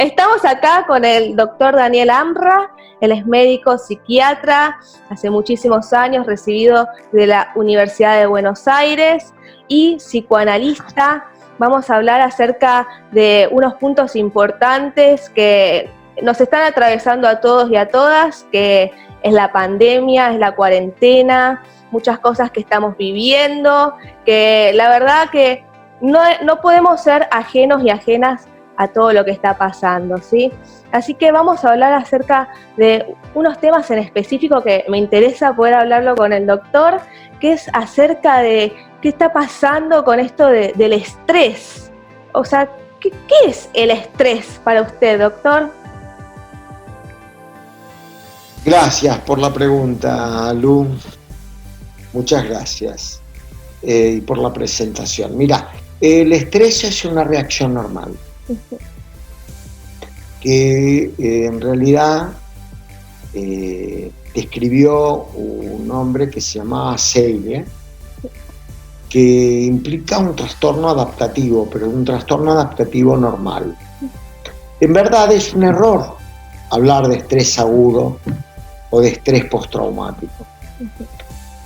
Estamos acá con el doctor Daniel Amra. Él es médico psiquiatra, hace muchísimos años recibido de la Universidad de Buenos Aires y psicoanalista. Vamos a hablar acerca de unos puntos importantes que nos están atravesando a todos y a todas, que es la pandemia, es la cuarentena, muchas cosas que estamos viviendo, que la verdad que no podemos ser ajenos y ajenas a todo lo que está pasando, ¿sí? Así que vamos a hablar acerca de unos temas en específico que me interesa poder hablarlo con el doctor, que es acerca de qué está pasando con esto del estrés. O sea, ¿qué es el estrés para usted, doctor? Gracias por la pregunta, Lu. Muchas gracias. Y por la presentación. Mira, el estrés es una reacción normal. Que en realidad describió un hombre que se llamaba Seyle, que implica un trastorno adaptativo, pero un trastorno adaptativo normal. En verdad es un error hablar de estrés agudo o de estrés postraumático.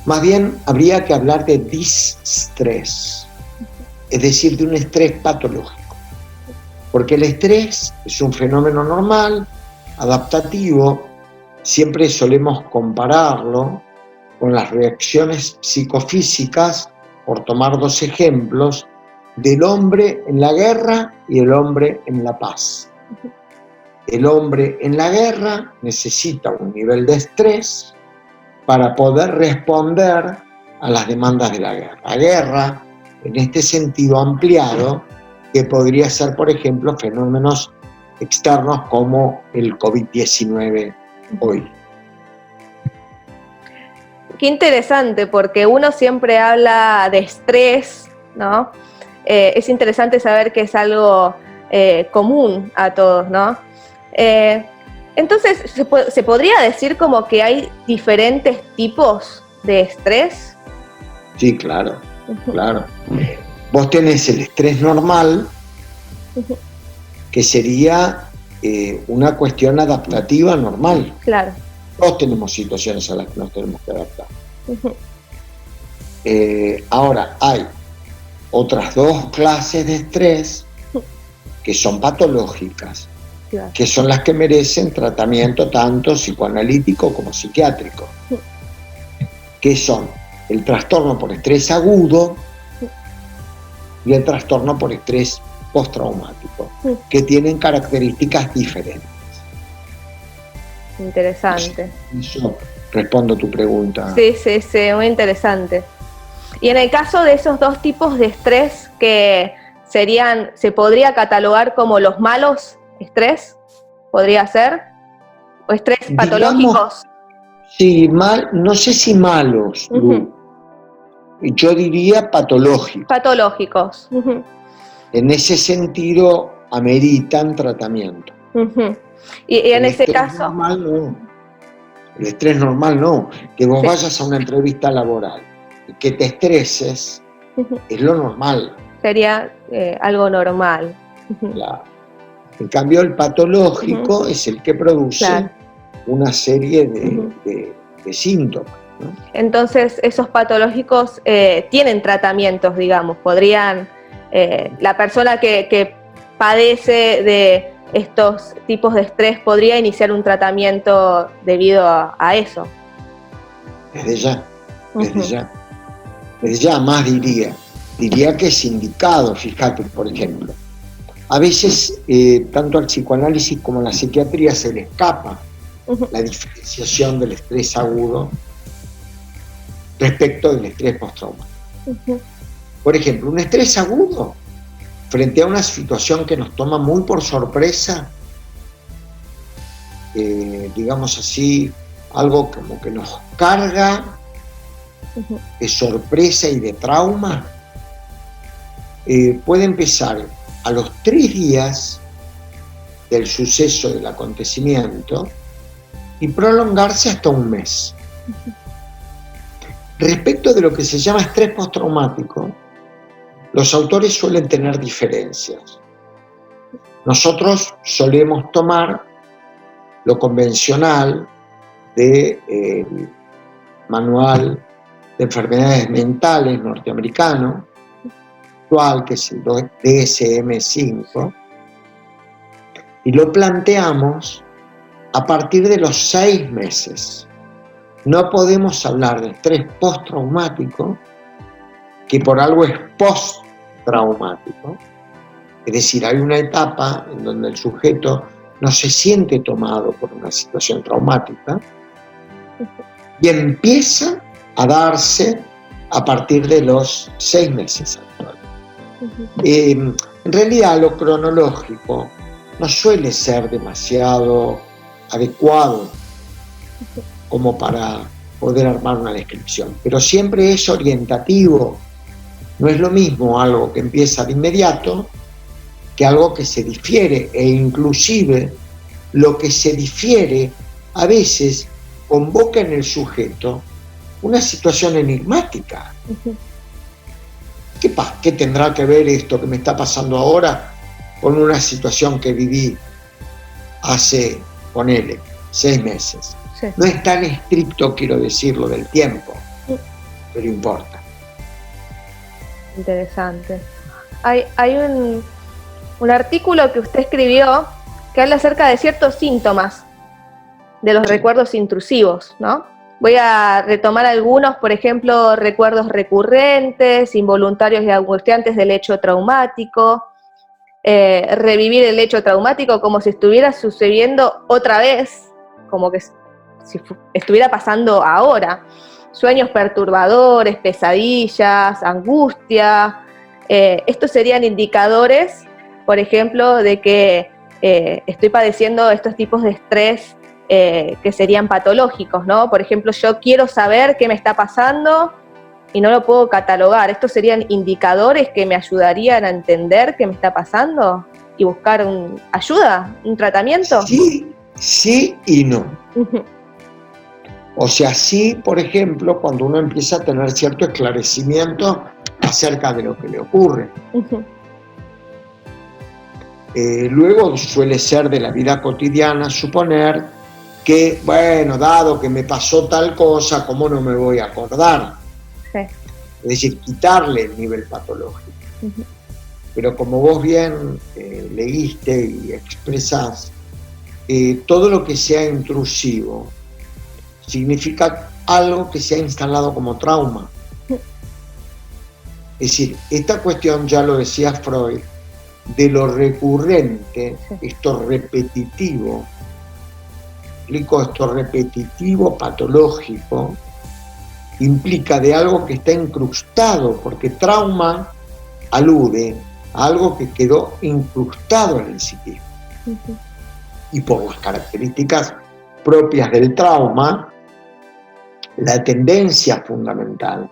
Más bien habría que hablar de distrés, es decir, de un estrés patológico. Porque el estrés es un fenómeno normal, adaptativo, siempre solemos compararlo con las reacciones psicofísicas, por tomar dos ejemplos, del hombre en la guerra y el hombre en la paz. El hombre en la guerra necesita un nivel de estrés para poder responder a las demandas de la guerra. La guerra, en este sentido ampliado, que podría ser, por ejemplo, fenómenos externos como el COVID-19 hoy. Qué interesante, porque uno siempre habla de estrés, ¿no? Es interesante saber que es algo común a todos, ¿no? Entonces, ¿se podría decir como que hay diferentes tipos de estrés? Sí, claro, claro. Vos tenés el estrés normal, que sería una cuestión adaptativa normal. Claro. Todos tenemos situaciones a las que nos tenemos que adaptar. Ahora, hay otras dos clases de estrés que son patológicas, Claro. que son las que merecen tratamiento tanto psicoanalítico como psiquiátrico, que son el trastorno por estrés agudo y el trastorno por estrés postraumático, que tienen características diferentes. Interesante. Eso respondo a tu pregunta. Sí, muy interesante. Y en el caso de esos dos tipos de estrés que se podría catalogar como los malos estrés, ¿podría ser? ¿O estrés patológicos? Sí, no sé si malos, yo diría patológicos. Patológicos. En ese sentido, ameritan tratamiento. Y en ese caso... Normal, no. El estrés normal no. Que vos vayas a una entrevista laboral y que te estreses, es lo normal. Sería algo normal. Claro. En cambio, el patológico es el que produce una serie de síntomas, ¿no? Entonces, esos patológicos tienen tratamientos, digamos, podrían... la persona que padece de estos tipos de estrés podría iniciar un tratamiento debido a eso. Desde ya, más diría que es indicado. Fíjate, por ejemplo, a veces tanto al psicoanálisis como a la psiquiatría se le escapa la diferenciación del estrés agudo respecto del estrés postraumático. Por ejemplo, un estrés agudo frente a una situación que nos toma muy por sorpresa, digamos así, algo como que nos carga de sorpresa y de trauma, puede empezar a los 3 días del suceso, del acontecimiento, y prolongarse hasta un mes. Respecto de lo que se llama estrés postraumático, los autores suelen tener diferencias. Nosotros solemos tomar lo convencional del manual de enfermedades mentales norteamericano, actual, que es el DSM-5, y lo planteamos a partir de los 6 meses. No podemos hablar de estrés postraumático, que por algo es postraumático, es decir, hay una etapa en donde el sujeto no se siente tomado por una situación traumática y empieza a darse a partir de los 6 meses actuales. En realidad lo cronológico no suele ser demasiado adecuado como para poder armar una descripción, pero siempre es orientativo. No es lo mismo algo que empieza de inmediato que algo que se difiere, e inclusive lo que se difiere a veces convoca en el sujeto una situación enigmática. ¿Qué tendrá que ver esto que me está pasando ahora con una situación que viví hace, ponele, 6 meses? Sí. No es tan estricto, quiero decirlo, del tiempo, pero importa. Interesante. Hay un artículo que usted escribió que habla acerca de ciertos síntomas de los recuerdos intrusivos, ¿no? Voy a retomar algunos, por ejemplo, recuerdos recurrentes, involuntarios y angustiantes del hecho traumático, revivir el hecho traumático como si estuviera sucediendo otra vez, como que si estuviera pasando ahora, sueños perturbadores, pesadillas, angustia. Estos serían indicadores, por ejemplo, de que estoy padeciendo estos tipos de estrés que serían patológicos, ¿no? Por ejemplo, yo quiero saber qué me está pasando y no lo puedo catalogar. ¿Estos serían indicadores que me ayudarían a entender qué me está pasando y buscar ayuda, un tratamiento? Sí y no. O sea, sí, por ejemplo, cuando uno empieza a tener cierto esclarecimiento acerca de lo que le ocurre. Luego suele ser de la vida cotidiana suponer que, bueno, dado que me pasó tal cosa, ¿cómo no me voy a acordar? Sí. Es decir, quitarle el nivel patológico. Pero como vos bien leíste y expresás, todo lo que sea intrusivo significa algo que se ha instalado como trauma. Es decir, esta cuestión, ya lo decía Freud, de lo recurrente, esto repetitivo, esto repetitivo patológico, implica de algo que está incrustado, porque trauma alude a algo que quedó incrustado en el psiquismo. Y por las características propias del trauma, la tendencia fundamental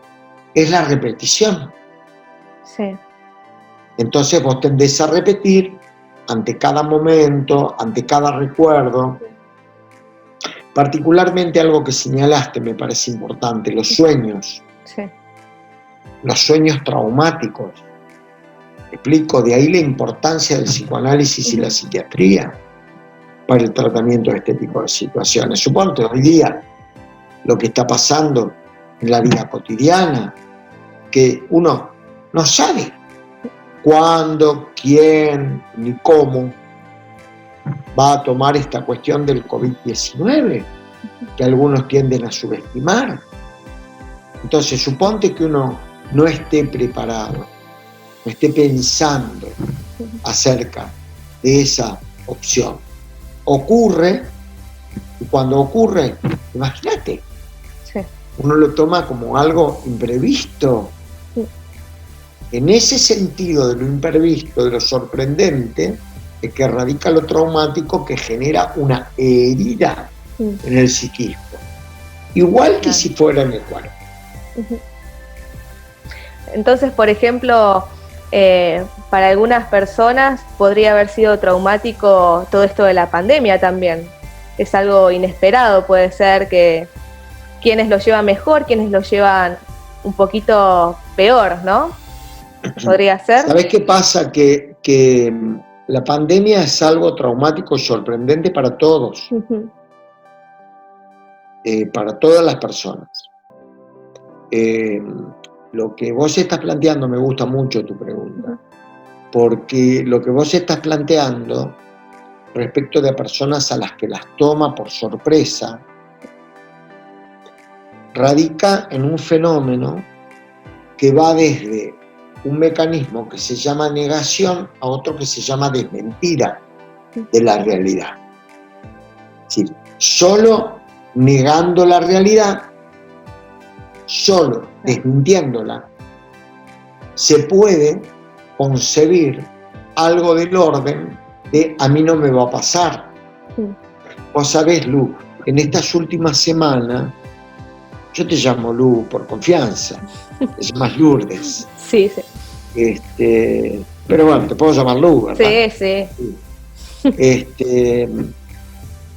es la repetición. Sí. Entonces vos tendés a repetir ante cada momento, ante cada recuerdo. Particularmente algo que señalaste me parece importante, los sueños. Sí. Los sueños traumáticos. Explico, de ahí la importancia del psicoanálisis y la psiquiatría para el tratamiento de este tipo de situaciones. Suponte hoy día lo que está pasando en la vida cotidiana, que uno no sabe cuándo, quién, ni cómo va a tomar esta cuestión del COVID-19, que algunos tienden a subestimar. Entonces, suponte que uno no esté preparado, no esté pensando acerca de esa opción. Ocurre, y cuando ocurre, imagínate, uno lo toma como algo imprevisto. En ese sentido de lo imprevisto, de lo sorprendente, es que radica lo traumático que genera una herida en el psiquismo. Igual que si fuera en el cuerpo. Entonces, por ejemplo, para algunas personas podría haber sido traumático todo esto de la pandemia también. Es algo inesperado, puede ser que quienes lo llevan mejor, quienes lo llevan un poquito peor, ¿no? Podría ser. ¿Sabés qué pasa? Que la pandemia es algo traumático y sorprendente para todos, para todas las personas. Lo que vos estás planteando, me gusta mucho tu pregunta, porque lo que vos estás planteando respecto de personas a las que las toma por sorpresa, radica en un fenómeno que va desde un mecanismo que se llama negación a otro que se llama desmentida de la realidad. Es decir, solo negando la realidad, solo desmintiéndola, se puede concebir algo del orden de a mí no me va a pasar. Vos sabés, Lu, en estas últimas semanas, yo te llamo Lu por confianza, te llamas Lourdes. Sí, sí. Pero bueno, te puedo llamar Lu, ¿verdad? Sí.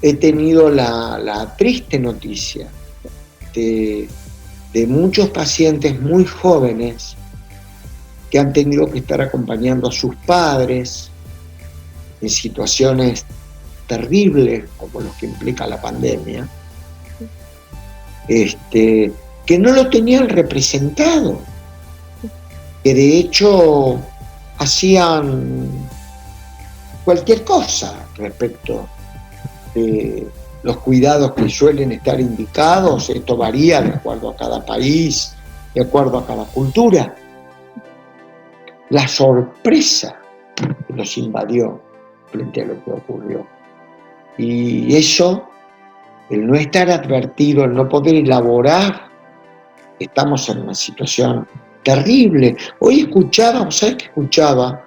He tenido la triste noticia de muchos pacientes muy jóvenes que han tenido que estar acompañando a sus padres en situaciones terribles como los que implica la pandemia, que no lo tenían representado, que de hecho hacían cualquier cosa respecto de los cuidados que suelen estar indicados. Esto varía de acuerdo a cada país, de acuerdo a cada cultura. La sorpresa que nos invadió frente a lo que ocurrió. Y eso, el no estar advertido, el no poder elaborar, estamos en una situación terrible. Hoy escuchaba, ¿sabes qué escuchaba?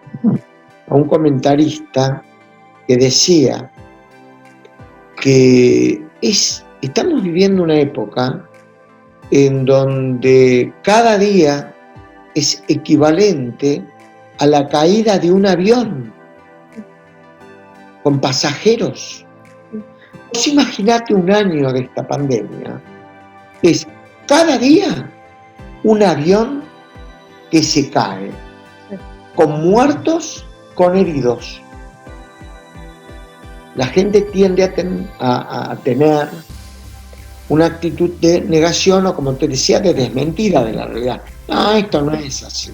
A un comentarista que decía que estamos viviendo una época en donde cada día es equivalente a la caída de un avión con pasajeros. Vos imaginate un año de esta pandemia, es cada día un avión que se cae, con muertos, con heridos. La gente tiende a tener una actitud de negación o, como te decía, de desmentida de la realidad. No, esto no es así.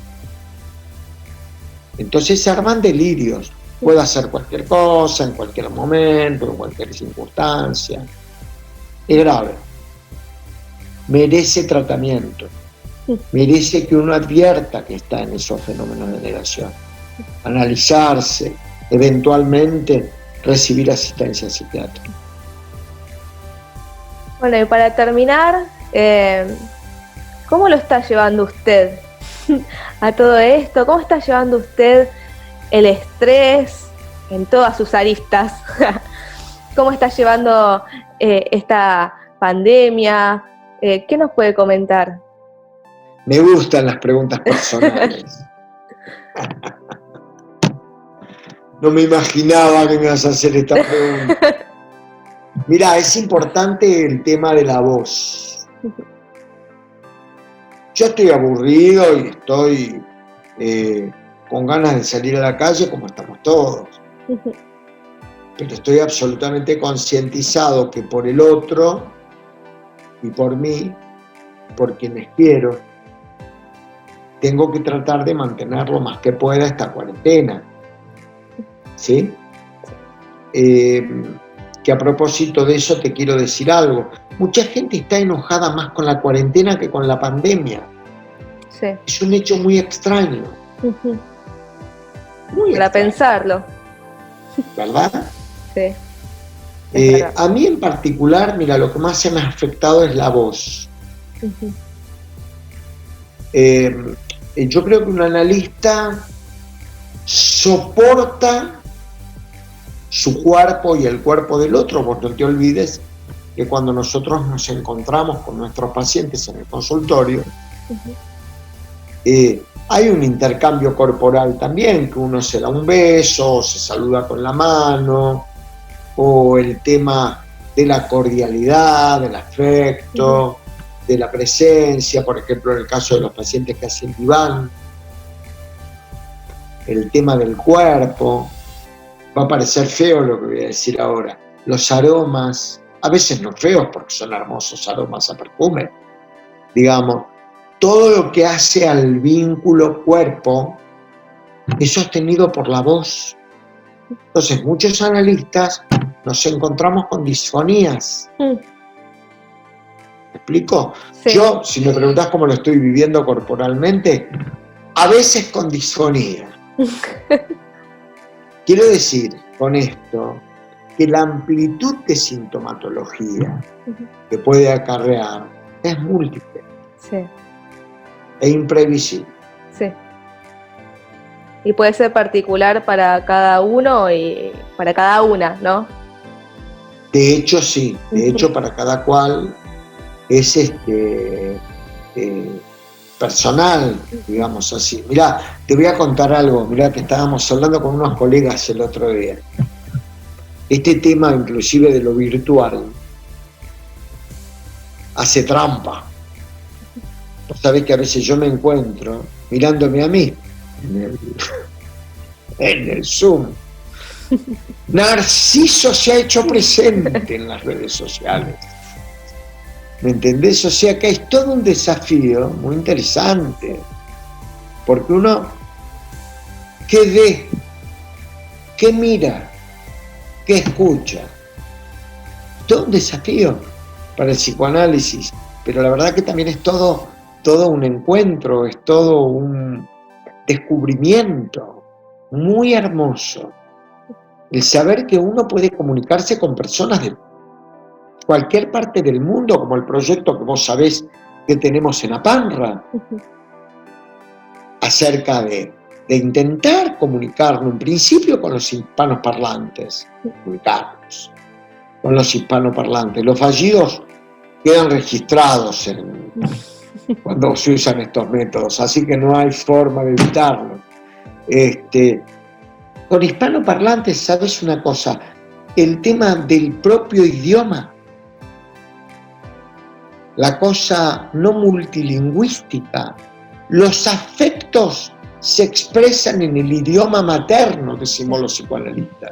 Entonces se arman delirios. Puedo hacer cualquier cosa, en cualquier momento, en cualquier circunstancia. Es grave. Merece tratamiento. Merece que uno advierta que está en esos fenómenos de negación. Analizarse, eventualmente recibir asistencia psiquiátrica. Bueno, y para terminar, ¿cómo lo está llevando usted a todo esto? ¿Cómo está llevando usted el estrés en todas sus aristas? ¿Cómo está llevando esta pandemia? ¿Qué nos puede comentar? Me gustan las preguntas personales. No me imaginaba que me ibas a hacer esta pregunta. Mirá, es importante el tema de la voz. Yo estoy aburrido y estoy con ganas de salir a la calle como estamos todos. Pero estoy absolutamente concientizado que por el otro y por mí, por quienes quiero, tengo que tratar de mantener lo más que pueda esta cuarentena. ¿Sí? Que a propósito de eso te quiero decir algo. Mucha gente está enojada más con la cuarentena que con la pandemia. Sí. Es un hecho muy extraño. Muy Para extraño. pensarlo. ¿Verdad? Sí. A mí en particular, mira, lo que más se me ha afectado es la voz. Yo creo que un analista soporta su cuerpo y el cuerpo del otro, porque no te olvides que cuando nosotros nos encontramos con nuestros pacientes en el consultorio, hay un intercambio corporal también, que uno se da un beso, se saluda con la mano, o el tema de la cordialidad, del afecto, de la presencia, por ejemplo en el caso de los pacientes que hacen diván, el tema del cuerpo. Va a parecer feo lo que voy a decir ahora. Los aromas, a veces no feos porque son hermosos aromas a perfume, digamos, todo lo que hace al vínculo cuerpo es sostenido por la voz. Entonces, muchos analistas nos encontramos con disfonías. ¿Me explico? Sí. Yo, si me preguntás cómo lo estoy viviendo corporalmente, a veces con disfonía. Quiero decir con esto que la amplitud de sintomatología que puede acarrear es múltiple. Sí. E imprevisible. Sí. Y puede ser particular para cada uno y para cada una, ¿no? De hecho, sí. De hecho, para cada cual es personal, digamos así. Mirá, te voy a contar algo. Mirá, que estábamos hablando con unos colegas el otro día. Este tema, inclusive de lo virtual, hace trampa. Vos sabés que a veces yo me encuentro mirándome a mí en el Zoom. Narciso se ha hecho presente en las redes sociales. ¿Me entendés? O sea que es todo un desafío muy interesante. Porque uno, ¿qué ve? ¿Qué mira? ¿Qué escucha? Todo un desafío para el psicoanálisis. Pero la verdad que también es todo un encuentro, es todo un descubrimiento muy hermoso. El saber que uno puede comunicarse con personas de cualquier parte del mundo, como el proyecto que vos sabés que tenemos en APANRA, acerca de intentar comunicarnos, en principio con los hispanoparlantes, comunicarnos con los hispanoparlantes. Los fallidos quedan registrados cuando se usan estos métodos, así que no hay forma de evitarlo. Con hispanoparlantes, ¿sabes una cosa? El tema del propio idioma, la cosa no multilingüística, los afectos se expresan en el idioma materno, decimos los psicoanalistas.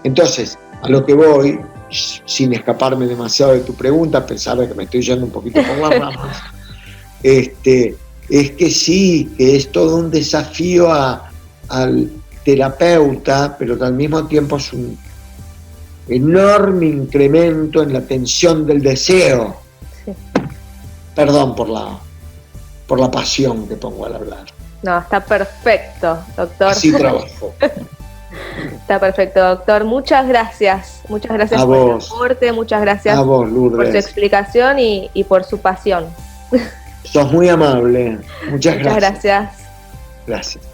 Entonces, a lo que voy, sin escaparme demasiado de tu pregunta, a pesar de que me estoy yendo un poquito por las ramas, es que sí, que es todo un desafío al terapeuta, pero que al mismo tiempo es un enorme incremento en la tensión del deseo. Sí. Perdón por la pasión que pongo al hablar. No, está perfecto, doctor. Así trabajo. Está perfecto, doctor. Muchas gracias. Muchas gracias a por vos. el aporte, muchas gracias a vos, Lourdes, por su explicación y por su pasión. Sos muy amable. Muchas gracias. Muchas gracias. Gracias.